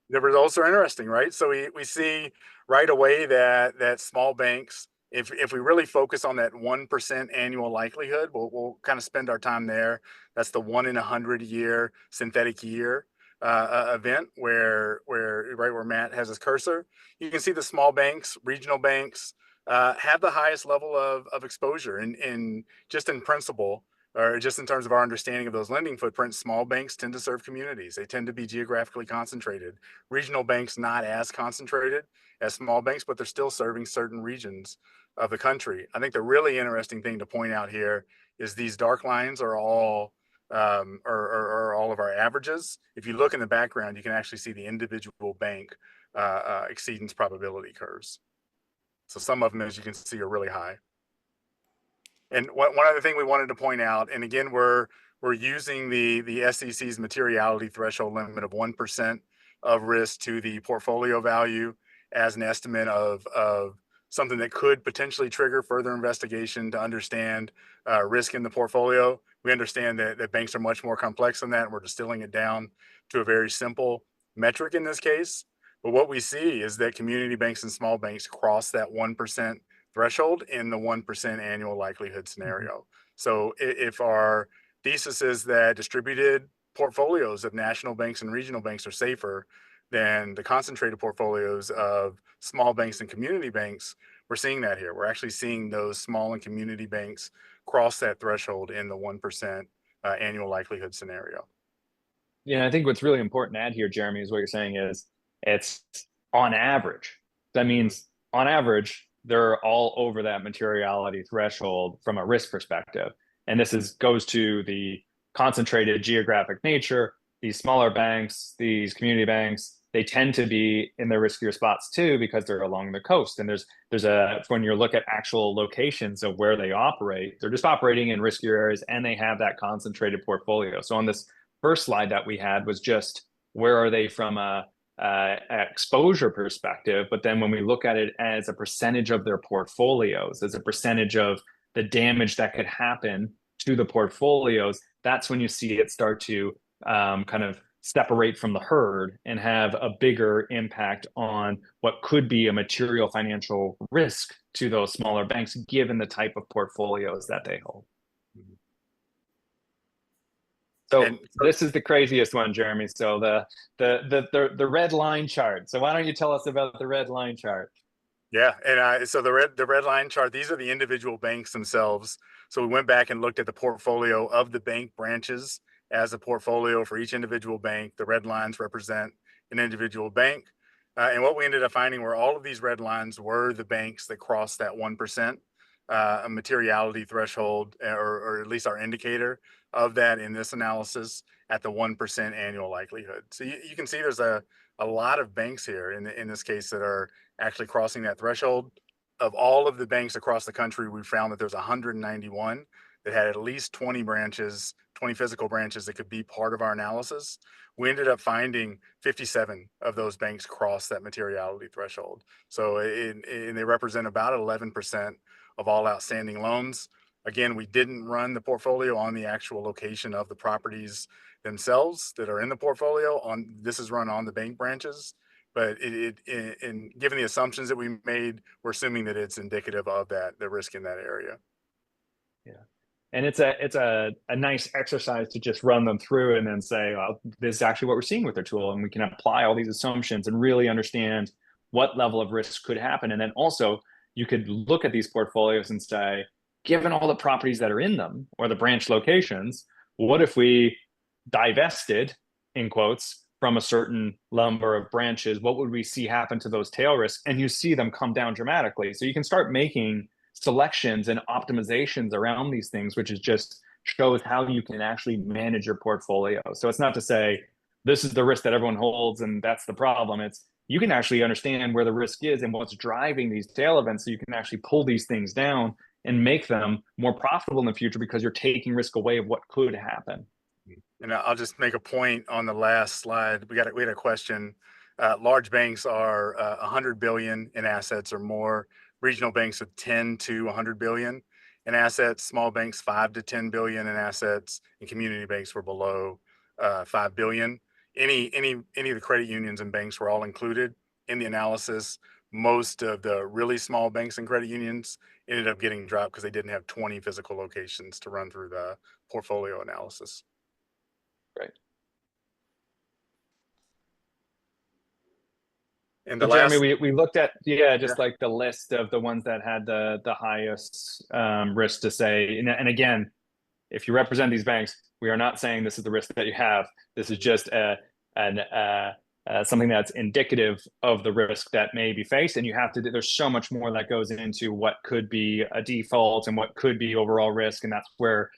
B: the results are interesting, right? So we see right away that small banks, if we really focus on that 1% annual likelihood, we'll kind of spend our time there. That's the 1 in 100 year synthetic year event where right where Matt has his cursor. You can see the small banks, regional banks have the highest level of exposure in just in principle, or just in terms of our understanding of those lending footprints. Small banks tend to serve communities. They tend to be geographically concentrated. Regional banks not as concentrated as small banks, but they're still serving certain regions of the country. I think the really interesting thing to point out here is these dark lines are all are all of our averages. If you look in the background, you can actually see the individual bank exceedance probability curves. So some of them, as you can see, are really high. And one other thing we wanted to point out, and again, we're using the SEC's materiality threshold limit of 1% of risk to the portfolio value as an estimate of something that could potentially trigger further investigation to understand risk in the portfolio. We understand that banks are much more complex than that, and we're distilling it down to a very simple metric in this case. But what we see is that community banks and small banks cross that 1% threshold in the 1% annual likelihood scenario. So if our thesis is that distributed portfolios of national banks and regional banks are safer than the concentrated portfolios of small banks and community banks, we're seeing that here. We're actually seeing those small and community banks cross that threshold in the 1% annual likelihood scenario.
A: Yeah, I think what's really important to add here, Jeremy, is what you're saying is it's on average. That means on average, they're all over that materiality threshold from a risk perspective. And this goes to the concentrated geographic nature. These smaller banks, these community banks, they tend to be in the riskier spots too because they're along the coast. And when you look at actual locations of where they operate, they're just operating in riskier areas and they have that concentrated portfolio. So on this first slide that we had was just where are they from a exposure perspective, but then when we look at it as a percentage of their portfolios, as a percentage of the damage that could happen to the portfolios, that's when you see it start to kind of separate from the herd and have a bigger impact on what could be a material financial risk to those smaller banks, given the type of portfolios that they hold. So this is the craziest one, Jeremy. So the red line chart. So why don't you tell us about the red line chart?
B: Yeah, and so the red line chart, these are the individual banks themselves. So we went back and looked at the portfolio of the bank branches as a portfolio for each individual bank. The red lines represent an individual bank. And what we ended up finding were all of these red lines were the banks that crossed that 1%. a materiality threshold, or at least our indicator of that in this analysis at the 1% annual likelihood. So you can see there's a lot of banks here in this case that are actually crossing that threshold. Of all of the banks across the country, we found that there's 191 that had at least 20 branches, 20 physical branches that could be part of our analysis. We ended up finding 57 of those banks cross that materiality threshold. So they represent about 11% of all outstanding loans. Again, we didn't run the portfolio on the actual location of the properties themselves that are in the portfolio. This is run on the bank branches, but in given the assumptions that we made, we're assuming that it's indicative of the risk in that area.
A: Yeah. And it's a nice exercise to just run them through and then say, well, this is actually what we're seeing with their tool. And we can apply all these assumptions and really understand what level of risk could happen. And then also you could look at these portfolios and say, given all the properties that are in them or the branch locations, what if we divested, in quotes, from a certain number of branches? What would we see happen to those tail risks? And you see them come down dramatically. So you can start making selections and optimizations around these things, which is just shows how you can actually manage your portfolio. So it's not to say this is the risk that everyone holds and that's the problem. It's you can actually understand where the risk is and what's driving these tail events, so you can actually pull these things down and make them more profitable in the future because you're taking risk away of what could happen.
B: And I'll just make a point on the last slide. We had a question. Large banks are 100 billion in assets or more. Regional banks of 10 to 100 billion in assets. Small banks 5 to 10 billion in assets, and community banks were below 5 billion. Any of the credit unions and banks were all included in the analysis. Most of the really small banks and credit unions ended up getting dropped because they didn't have 20 physical locations to run through the portfolio analysis.
A: Right.
B: And
A: so Jeremy, we looked at like the list of the ones that had the highest risk to say, and again, if you represent these banks, we are not saying this is the risk that you have. This is just something that's indicative of the risk that may be faced. And you have to, there's so much more that goes into what could be a default and what could be overall risk. And that's where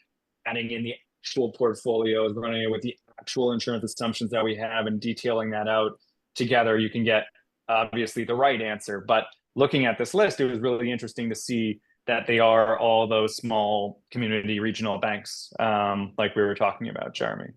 A: adding in the actual portfolios, running it with the actual insurance assumptions that we have and detailing that out together, you can get obviously the right answer. But looking at this list, it was really interesting to see that they are all those small community regional banks, like we were talking about, Jeremy.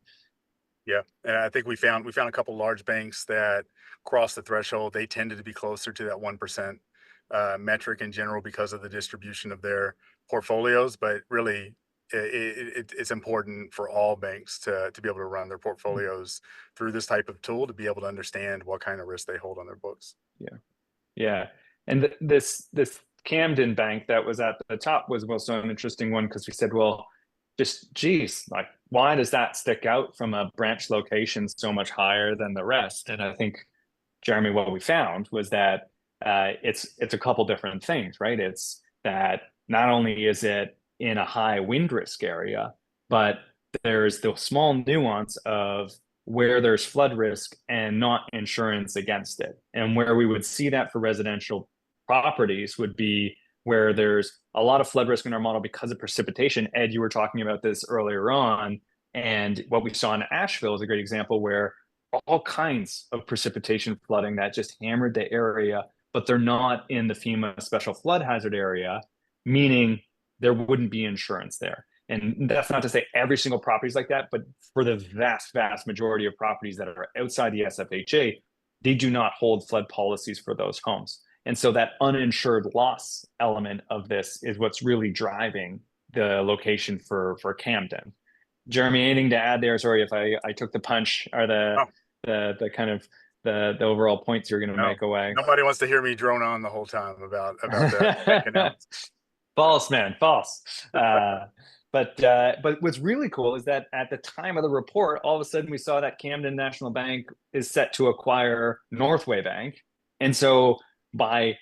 B: Yeah, and I think we found a couple large banks that crossed the threshold. They tended to be closer to that 1% metric in general because of the distribution of their portfolios. But really, it's important for all banks to be able to run their portfolios through this type of tool to be able to understand what kind of risk they hold on their books.
A: Yeah. And this Camden bank that was at the top was also an interesting one, because we said, well, just geez, like, why does that stick out from a branch location so much higher than the rest? And I think, Jeremy, what we found was that it's a couple different things, right? It's that not only is it in a high wind risk area, but there's the small nuance of where there's flood risk and not insurance against it. And where we would see that for residential properties would be where there's a lot of flood risk in our model because of precipitation. Ed, you were talking about this earlier on. And what we saw in Asheville is a great example where all kinds of precipitation flooding that just hammered the area, but they're not in the FEMA special flood hazard area, meaning there wouldn't be insurance there. And that's not to say every single property is like that, but for the vast, vast majority of properties that are outside the SFHA, they do not hold flood policies for those homes. And so that uninsured loss element of this is what's really driving the location for Camden. Jeremy, anything to add there? Sorry if I took the punch or the kind of the overall points you're going to make away.
B: Nobody wants to hear me drone on the whole time about that.
A: False, man, false. But what's really cool is that at the time of the report, all of a sudden we saw that Camden National Bank is set to acquire Northway Bank. And so by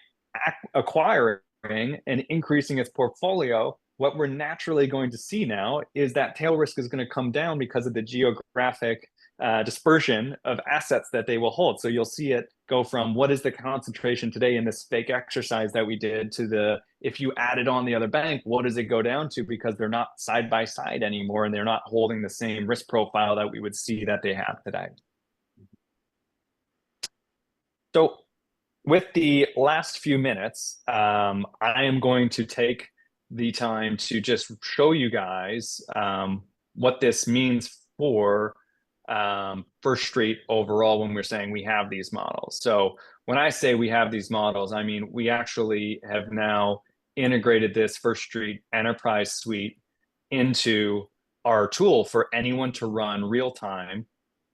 A: acquiring and increasing its portfolio, what we're naturally going to see now is that tail risk is going to come down because of the geographic dispersion of assets that they will hold. So you'll see it go from what is the concentration today in this fake exercise that we did to the if you added on the other bank, what does it go down to? Because they're not side by side anymore, and they're not holding the same risk profile that we would see that they have today. So with the last few minutes, I am going to take the time to just show you guys what this means for First Street overall when we're saying we have these models. So when I say we have these models, I mean we actually have now integrated this First Street Enterprise Suite into our tool for anyone to run real time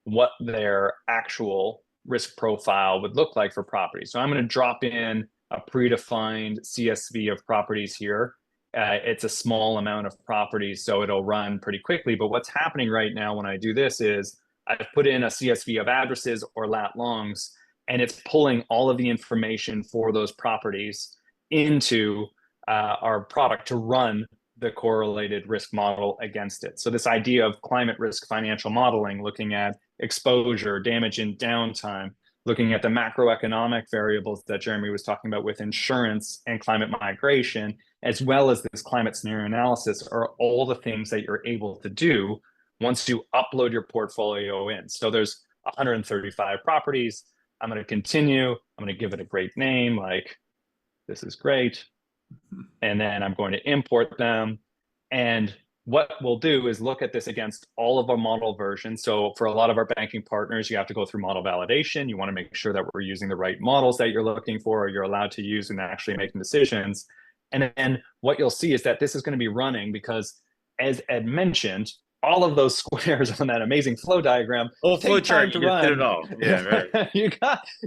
A: what their actual risk profile would look like for property. So I'm going to drop in a predefined CSV of properties here. It's a small amount of properties, so it'll run pretty quickly. But what's happening right now when I do this is I've put in a CSV of addresses or lat longs, and it's pulling all of the information for those properties into our product to run the correlated risk model against it. So this idea of climate risk financial modeling, looking at exposure, damage and downtime, looking at the macroeconomic variables that Jeremy was talking about with insurance and climate migration, as well as this climate scenario analysis, are all the things that you're able to do once you upload your portfolio in. So there's 135 properties. I'm going to continue. I'm going to give it a great name, like this is great. And then I'm going to import them. And what we'll do is look at this against all of our model versions. So for a lot of our banking partners, you have to go through model validation. You want to make sure that we're using the right models that you're looking for, or you're allowed to use in actually making decisions. And then what you'll see is that this is going to be running because, as Ed mentioned, all of those squares on that amazing flow diagram
C: flow chart to run. Did it all. Yeah, right.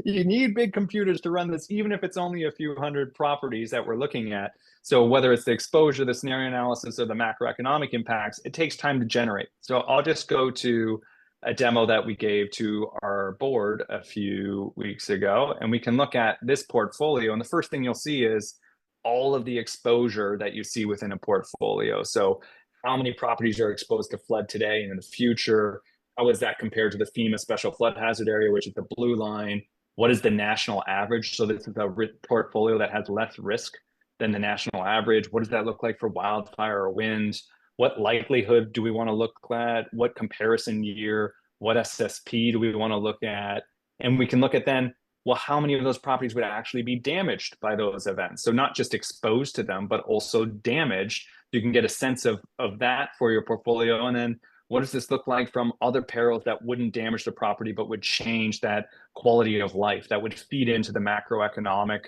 A: You need big computers to run this, even if it's only a few hundred properties that we're looking at. So whether it's the exposure, the scenario analysis, or the macroeconomic impacts, it takes time to generate. So I'll just go to a demo that we gave to our board a few weeks ago, and we can look at this portfolio. And the first thing you'll see is all of the exposure that you see within a portfolio. So how many properties are exposed to flood today and in the future? How is that compared to the FEMA special flood hazard area, which is the blue line? What is the national average? So this is a portfolio that has less risk than the national average. What does that look like for wildfire or wind? What likelihood do we want to look at? What comparison year? What SSP do we want to look at? And we can look at then, well, how many of those properties would actually be damaged by those events? So not just exposed to them, but also damaged. You can get a sense of that for your portfolio. And then what does this look like from other perils that wouldn't damage the property, but would change that quality of life, that would feed into the macroeconomic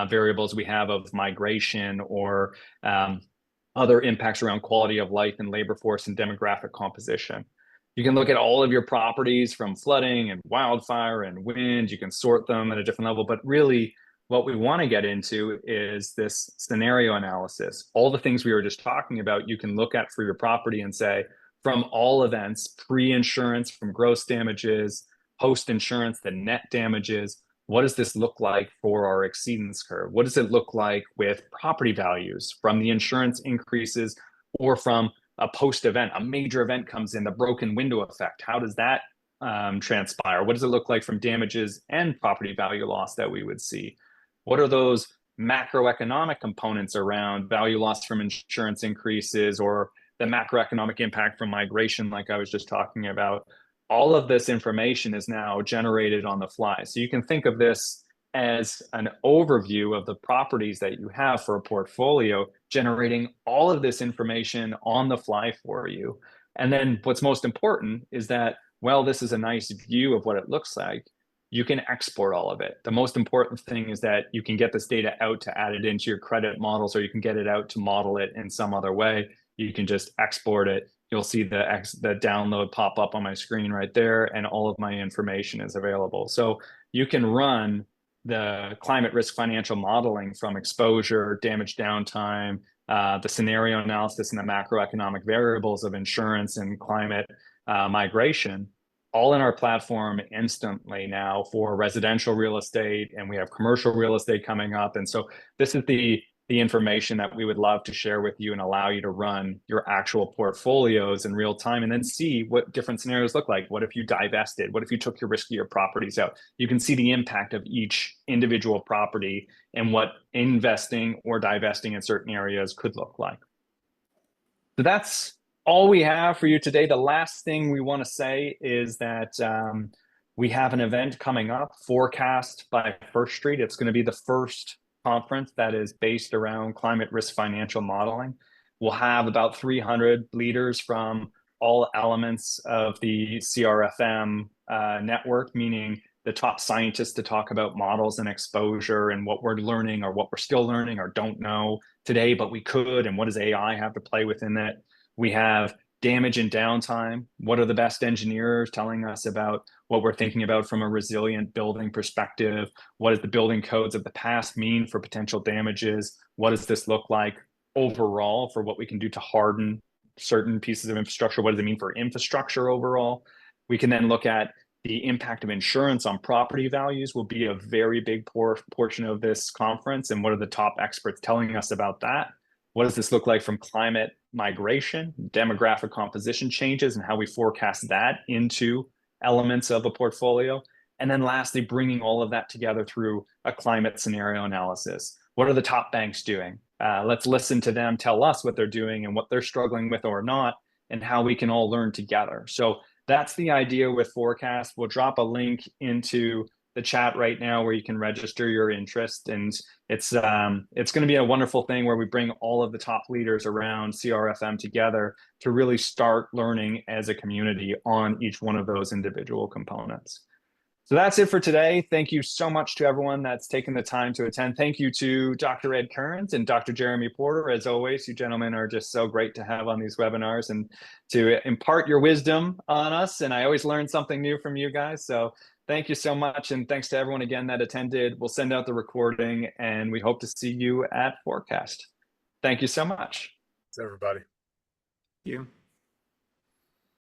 A: variables we have of migration or other impacts around quality of life and labor force and demographic composition. You can look at all of your properties from flooding and wildfire and wind. You can sort them at a different level, but really what we want to get into is this scenario analysis. All the things we were just talking about, you can look at for your property and say, from all events, pre-insurance, from gross damages, post-insurance, the net damages, what does this look like for our exceedance curve? What does it look like with property values from the insurance increases or from a post-event, a major event comes in, the broken window effect? How does that transpire? What does it look like from damages and property value loss that we would see? What are those macroeconomic components around value loss from insurance increases or the macroeconomic impact from migration, like I was just talking about? All of this information is now generated on the fly. So you can think of this as an overview of the properties that you have for a portfolio, generating all of this information on the fly for you. And then what's most important is that, well, this is a nice view of what it looks like. You can export all of it. The most important thing is that you can get this data out to add it into your credit models, or you can get it out to model it in some other way. You can just export it. You'll see the download pop up on my screen right there, and all of my information is available. So you can run the climate risk financial modeling from exposure, damage downtime, the scenario analysis, and the macroeconomic variables of insurance and climate migration, all in our platform instantly now for residential real estate, and we have commercial real estate coming up. And so this is the the information that we would love to share with you and allow you to run your actual portfolios in real time and then see what different scenarios look like. What if you divested? What if you took your riskier properties out? You can see the impact of each individual property and what investing or divesting in certain areas could look like. So that's all we have for you today. The last thing we want to say is that we have an event coming up, Forecast by First Street. It's going to be the first conference that is based around climate risk financial modeling. We'll have about 300 leaders from all elements of the CRFM network, meaning the top scientists to talk about models and exposure and what we're learning or what we're still learning or don't know today, but we could, and what does AI have to play within that? We have damage and downtime. What are the best engineers telling us about what we're thinking about from a resilient building perspective? What does the building codes of the past mean for potential damages? What does this look like overall for what we can do to harden certain pieces of infrastructure? What does it mean for infrastructure overall? We can then look at the impact of insurance on property values will be a very big portion of this conference. And what are the top experts telling us about that? What does this look like from climate migration, demographic composition changes, and how we forecast that into elements of a portfolio? And then lastly, bringing all of that together through a climate scenario analysis. What are the top banks doing? Let's listen to them tell us what they're doing and what they're struggling with or not, and how we can all learn together. So that's the idea with Forecast. We'll drop a link into the chat right now where you can register your interest, and it's going to be a wonderful thing where we bring all of the top leaders around CRFM together to really start learning as a community on each one of those individual components. So that's it for today. Thank you so much to everyone that's taken the time to attend. Thank you to Dr. Ed Kearns and Dr. Jeremy Porter. As always, you gentlemen are just so great to have on these webinars and to impart your wisdom on us. And I always learn something new from you guys. So thank you so much. And thanks to everyone again that attended. We'll send out the recording and we hope to see you at Forecast. Thank you so much.
B: Thanks, everybody.
C: Thank you.